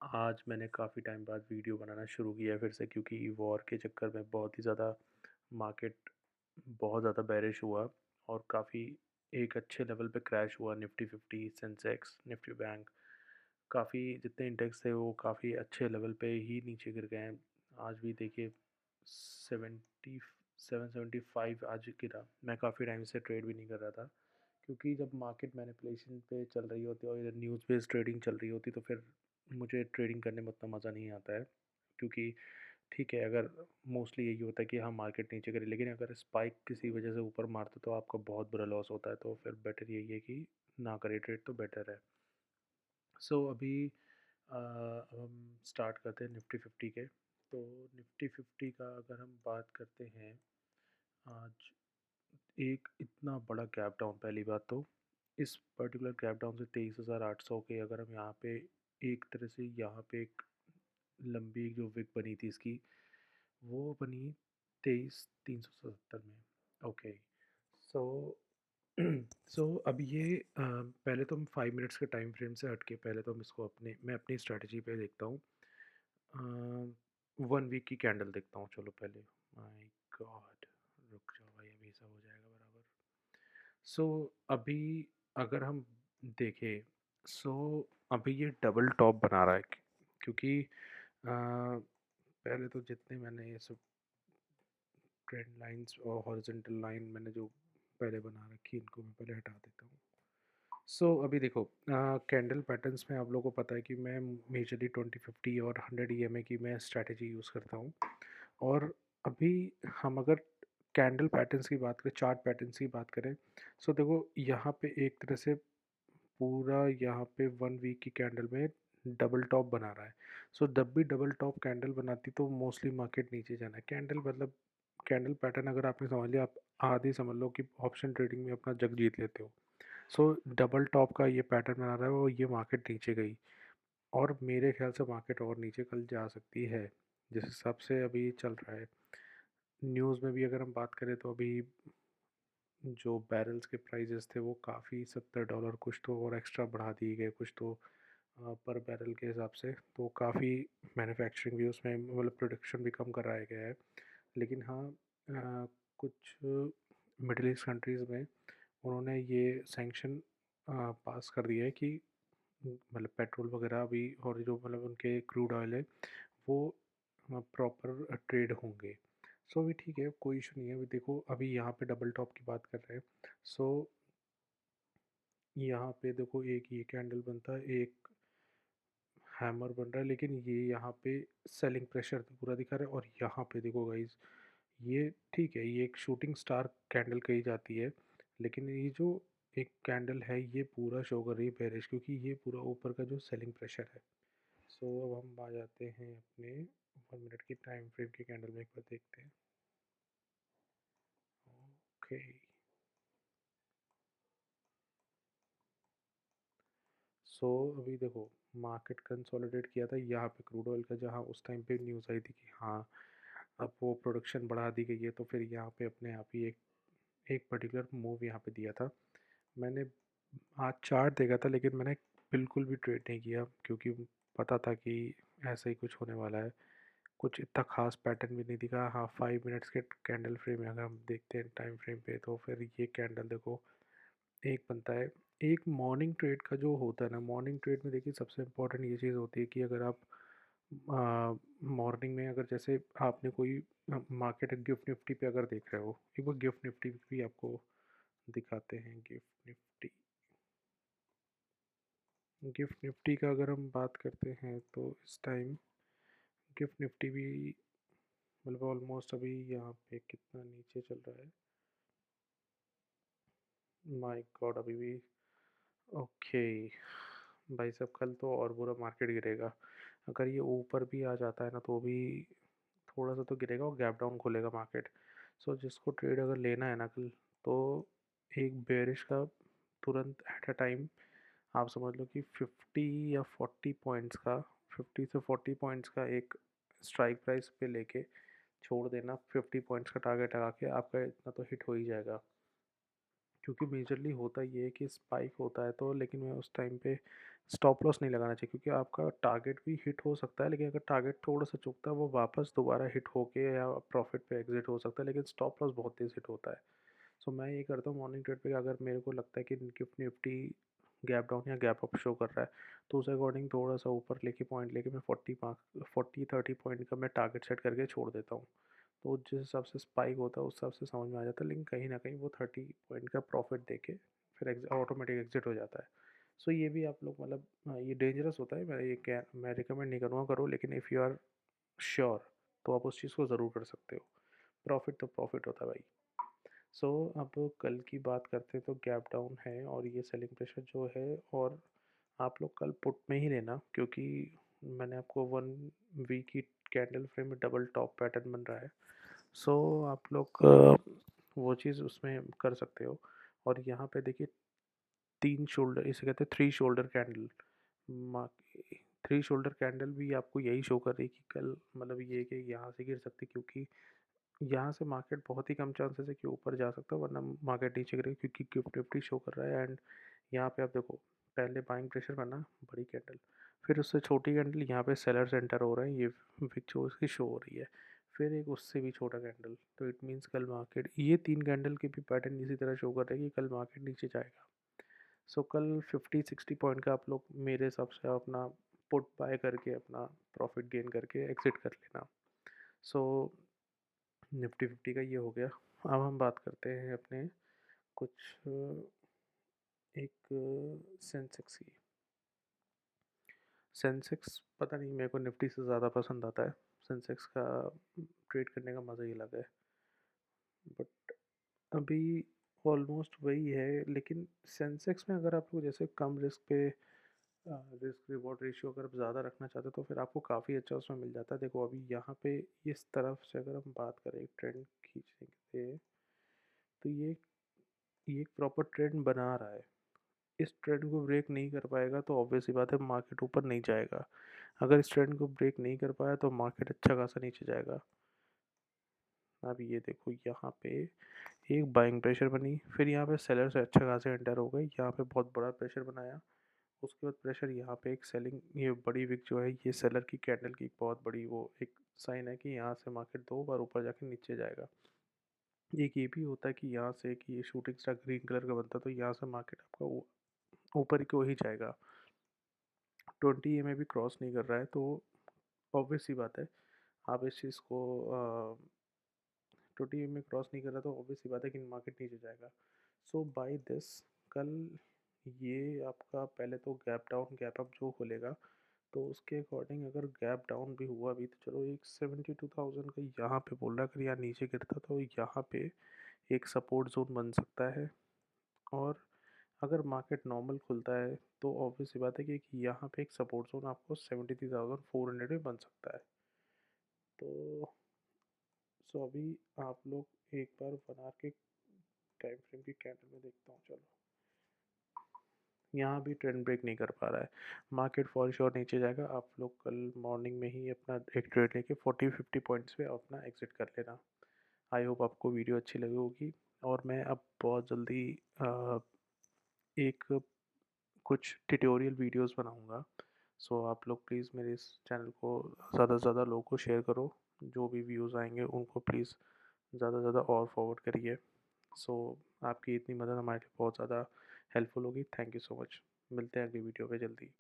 आज मैंने काफ़ी टाइम बाद वीडियो बनाना शुरू किया है फिर से क्योंकि वॉर के चक्कर में बहुत ही ज़्यादा मार्केट बहुत ज़्यादा बेरिश हुआ और काफ़ी एक अच्छे लेवल पे क्रैश हुआ। निफ्टी 50 सेंसेक्स निफ्टी बैंक काफ़ी जितने इंडेक्स थे वो काफ़ी अच्छे लेवल पे ही नीचे गिर गए हैं। आज भी देखिए 775 आज गिरा। मैं काफ़ी टाइम से ट्रेड भी नहीं कर रहा था क्योंकि जब मार्केट मैनिपुलेशन पे चल रही होती है और इधर न्यूज़ बेस्ड ट्रेडिंग चल रही होती तो फिर मुझे ट्रेडिंग करने में उतना मज़ा नहीं आता है। क्योंकि ठीक है, अगर मोस्टली यही होता है कि हाँ मार्केट नीचे करे, लेकिन अगर स्पाइक किसी वजह से ऊपर मारते तो आपका बहुत बुरा लॉस होता है। तो फिर बेटर यही है कि ना करे ट्रेड तो बेटर है। अभी अब हम स्टार्ट करते हैं निफ्टी 50 के। तो निफ्टी 50 का अगर हम बात करते हैं, आज एक इतना बड़ा गैप डाउन। पहली बात तो इस पर्टिकुलर गैप डाउन से 23,800 के अगर हम यहाँ पे एक तरह से यहाँ पे एक लंबी जो विक बनी थी इसकी, वो बनी 23,377 में। ओके। सो अब ये पहले तो हम 5 मिनट्स के टाइम फ्रेम से हटके पहले तो हम इसको मैं अपनी स्ट्रेटजी पे देखता हूँ। 1 वीक की कैंडल देखता हूँ। चलो पहले, माय गॉड, रुक जाओ भाई, अभी सब हो जाएगा बराबर। अभी अगर हम देखें, सो अभी ये डबल टॉप बना रहा है क्योंकि पहले तो जितने मैंने ये सब ट्रेंड लाइंस और हॉरिजॉन्टल लाइन मैंने जो पहले बना रखी इनको मैं पहले हटा देता हूँ। अभी देखो, कैंडल पैटर्न्स में आप लोगों को पता है कि मैं मेजरली 2050 और 100 EMA की मैं स्ट्रैटेजी यूज़ करता हूँ। और अभी हम अगर कैंडल पैटर्न्स की बात करें, चार्ट पैटर्न्स की बात करें, देखो यहाँ पे एक तरह से पूरा यहाँ पे 1 वीक की कैंडल में डबल टॉप बना रहा है। जब भी डबल टॉप कैंडल बनाती तो मोस्टली मार्केट नीचे जाना है। कैंडल मतलब कैंडल पैटर्न अगर आपने समझ लिया, आप आधी समझ लो कि ऑप्शन ट्रेडिंग में अपना जग जीत लेते हो। डबल टॉप का ये पैटर्न बना रहा है और ये मार्केट नीचे गई और मेरे ख्याल से मार्केट और नीचे कल जा सकती है जिस हिसाब से अभी चल रहा है। न्यूज़ में भी अगर हम बात करें तो अभी जो बैरल्स के प्राइजेस थे वो काफ़ी $70 कुछ तो और एक्स्ट्रा बढ़ा दिए गए, कुछ तो पर बैरल के हिसाब से। तो काफ़ी मैन्युफैक्चरिंग भी उसमें मतलब प्रोडक्शन भी कम कराया गया है। लेकिन हाँ, कुछ मिडिल ईस्ट कंट्रीज़ में उन्होंने ये सैंक्शन पास कर दिया है कि मतलब पेट्रोल वगैरह अभी और जो मतलब उनके क्रूड ऑयल है वो प्रॉपर ट्रेड होंगे। अभी ठीक है, कोई इशू नहीं है। अभी देखो, अभी यहाँ पे डबल टॉप की बात कर रहे हैं। सो यहाँ पे देखो, एक ये कैंडल बनता है, एक हैमर बन रहा है, लेकिन ये यहाँ पे सेलिंग प्रेशर तो पूरा दिखा रहा है। और यहाँ पे देखो गाइस, ये ठीक है, ये एक शूटिंग स्टार कैंडल कही जाती है, लेकिन ये जो एक कैंडल है ये पूरा शो कर रही है बेरिश, क्योंकि ये पूरा ऊपर का जो सेलिंग प्रेशर है। अब हम आ जाते हैं अपने 1 मिनट की टाइम फ्रेम की कैंडल में, एक बार देखते हैं। ओके। अभी देखो, मार्केट कंसोलिडेट किया था यहाँ पे क्रूड ऑयल का, जहाँ उस टाइम पे न्यूज़ आई थी कि हाँ अब वो प्रोडक्शन बढ़ा दी गई है, तो फिर यहाँ पे अपने आप ही एक एक पर्टिकुलर मूव यहाँ पे दिया था। मैंने आज चार्ट देखा था, लेकिन मैंने बिल्कुल भी ट्रेड नहीं किया क्योंकि पता था कि ऐसा ही कुछ होने वाला है। कुछ इतना खास पैटर्न भी नहीं दिखा। हाँ, 5 मिनट्स के कैंडल फ्रेम में अगर हम देखते हैं टाइम फ्रेम पे, तो फिर ये कैंडल देखो एक बनता है। एक मॉर्निंग ट्रेड का जो होता है ना, मॉर्निंग ट्रेड में देखिए सबसे इम्पोर्टेंट ये चीज़ होती है कि अगर आप मॉर्निंग में अगर जैसे आपने कोई मार्केट गिफ्ट निफ्टी पे अगर देख रहे हो, एक बार गिफ्ट निफ्टी भी आपको दिखाते हैं। गिफ्ट निफ्टी का अगर हम बात करते हैं तो इस टाइम गिफ्ट निफ्टी भी मतलब ऑलमोस्ट अभी यहाँ पे कितना नीचे चल रहा है, माय गॉड, अभी भी। ओके भाई साहब, कल तो और बुरा मार्केट गिरेगा। अगर ये ऊपर भी आ जाता है ना तो भी थोड़ा सा तो गिरेगा और गैप डाउन खोलेगा मार्केट। जिसको ट्रेड अगर लेना है ना कल, तो एक बेरिश का तुरंत एट अ टाइम आप समझ लो कि 50 या 40 पॉइंट्स का, 50 से 40 पॉइंट्स का एक स्ट्राइक प्राइस पे लेके छोड़ देना। 50 पॉइंट्स का टारगेट लगा के आपका इतना तो हिट हो ही जाएगा। क्योंकि मेजरली होता ये है कि स्पाइक होता है तो, लेकिन मैं उस टाइम पे स्टॉप लॉस नहीं लगाना चाहिए, क्योंकि आपका टारगेट भी हिट हो सकता है, लेकिन अगर टारगेट थोड़ा सा चूकता है वो वापस दोबारा हिट होके या प्रॉफिट पे एग्जिट हो सकता है, लेकिन स्टॉप लॉस बहुत तेज हिट होता है। सो मैं ये करता हूँ मॉर्निंग ट्रेड पे, अगर मेरे को लगता है कि गिफ्ट निफ्टी गैप डाउन या गैप अप शो कर रहा है, तो उस अकॉर्डिंग थोड़ा सा ऊपर लेके पॉइंट लेके मैं 40-30 पॉइंट का मैं टारगेट सेट करके छोड़ देता हूँ। तो जिस हिसाब से स्पाइक होता है उस हिसाब से समझ में आ जाता है, लेकिन कहीं ना कहीं वो 30 पॉइंट का प्रॉफिट देके फिर ऑटोमेटिक एग्जिट हो जाता है। सो ये भी आप लोग मतलब ये डेंजरस होता है, मैं रिकमेंड नहीं करूँगा करो, लेकिन इफ़ यू आर श्योर तो आप उस चीज़ को ज़रूर कर सकते हो। प्रॉफिट तो प्रॉफिट होता है भाई। सो अब कल की बात करते हैं, तो गैप डाउन है और ये सेलिंग प्रेशर जो है, और आप लोग कल पुट में ही लेना, क्योंकि मैंने आपको 1 वीक की कैंडल फ्रेम में डबल टॉप पैटर्न बन रहा है। सो आप लोग वो चीज़ उसमें कर सकते हो। और यहाँ पे देखिए 3 शोल्डर, इसे कहते हैं 3 शोल्डर कैंडल। मा 3 शोल्डर कैंडल भी आपको यही शो कर रही है कि कल मतलब ये कि यहाँ से गिर सकती, क्योंकि यहाँ से मार्केट बहुत ही कम चांसेस है कि ऊपर जा सकता है, वरना मार्केट नीचे गिरेगी, क्योंकि गिफ्ट निफ्टी शो कर रहा है। एंड यहाँ पे आप देखो, पहले बाइंग प्रेशर बना, बड़ी कैंडल, फिर उससे छोटी कैंडल, यहाँ पे सेलर सेंटर हो रहा है, ये विक जो उसकी शो हो रही है, फिर एक उससे भी छोटा कैंडल। तो इट मीन्स कल मार्केट ये 3 कैंडल के भी पैटर्न इसी तरह शो कर रहे हैं कि कल मार्केट नीचे जाएगा। सो कल 50-60 पॉइंट का आप लोग मेरे हिसाब से अपना पुट बाय करके अपना प्रॉफिट गेन करके एग्जिट कर लेना। सो निफ्टी फिफ्टी का ये हो गया। अब हम बात करते हैं अपने कुछ एक सेंसेक्स की। सेंसेक्स पता नहीं, मेरे को निफ्टी से ज़्यादा पसंद आता है। सेंसेक्स का ट्रेड करने का मज़ा ही अलग है, बट अभी ऑलमोस्ट वही है। लेकिन सेंसेक्स में अगर आप लोग जैसे कम रिस्क पे रिस्क रिवॉर्ड रेशियो अगर आप ज़्यादा रखना चाहते हो, तो फिर आपको काफ़ी अच्छा उसमें मिल जाता है। देखो अभी यहाँ पे इस तरफ से अगर हम बात करें ट्रेंड खींचने के, तो ये एक प्रॉपर ट्रेंड बना रहा है। इस ट्रेंड को ब्रेक नहीं कर पाएगा तो ऑब्वियस सी बात है मार्केट ऊपर नहीं जाएगा। अगर इस ट्रेंड को ब्रेक नहीं कर पाया तो मार्केट अच्छा खासा नीचे जाएगा। अब ये देखो यहाँ पे एक बाइंग प्रेशर बनी, फिर यहाँ पे सेलर से अच्छा खासा एंटर हो गए, यहाँ पे बहुत बड़ा प्रेशर बनाया। उसके बाद प्रेशर यहाँ पे एक सेलिंग, ये बड़ी विक जो है ये सेलर की कैंडल की बहुत बड़ी वो एक साइन है कि यहाँ से मार्केट 2 बार ऊपर जाके नीचे जाएगा। एक ये भी होता है कि यहाँ से कि ये शूटिंग स्टार ग्रीन कलर का बनता है, तो यहाँ से मार्केट आपका ऊपर को ही जाएगा। 20 EMA भी क्रॉस नहीं कर रहा है, तो ऑब्वियस सी बात है आप इस चीज़ को 20 EMA क्रॉस नहीं कर रहा, तो ऑब्वियस सी बात है कि मार्केट नीचे जाएगा। सो बाय दिस कल ये आपका पहले तो गैप डाउन गैप अप जो खुलेगा, तो उसके अकॉर्डिंग अगर गैप डाउन भी हुआ भी तो चलो एक 72,000 का यहाँ पे बोल रहा है, अगर यहाँ नीचे गिरता तो यहाँ पे एक सपोर्ट जोन बन सकता है। और अगर मार्केट नॉर्मल खुलता है तो ऑब्वियस सी बात है कि यहाँ पे एक सपोर्ट जोन आपको 73,400 में बन सकता है। तो सो अभी आप लोग एक बार बना के टाइम फ्रेम की कैंडल में देखता हूँ। चलो यहाँ भी ट्रेंड ब्रेक नहीं कर पा रहा है, मार्केट फॉर श्योर नीचे जाएगा। आप लोग कल मॉर्निंग में ही अपना एक ट्रेड लेके 40-50 पॉइंट्स पे अपना एग्जिट कर लेना। आई होप आपको वीडियो अच्छी लगी होगी, और मैं अब बहुत जल्दी एक कुछ ट्यूटोरियल वीडियोस बनाऊंगा। सो आप लोग प्लीज़ मेरे इस चैनल को ज़्यादा से ज़्यादा लोगों को शेयर करो, जो भी व्यूज़ आएंगे उनको प्लीज़ ज़्यादा से ज़्यादा और फॉरवर्ड करिए। सो आपकी इतनी मदद हमारे लिए बहुत ज़्यादा हेल्पफुल होगी। Thank you so much. मिलते हैं अगली वीडियो पे जल्दी।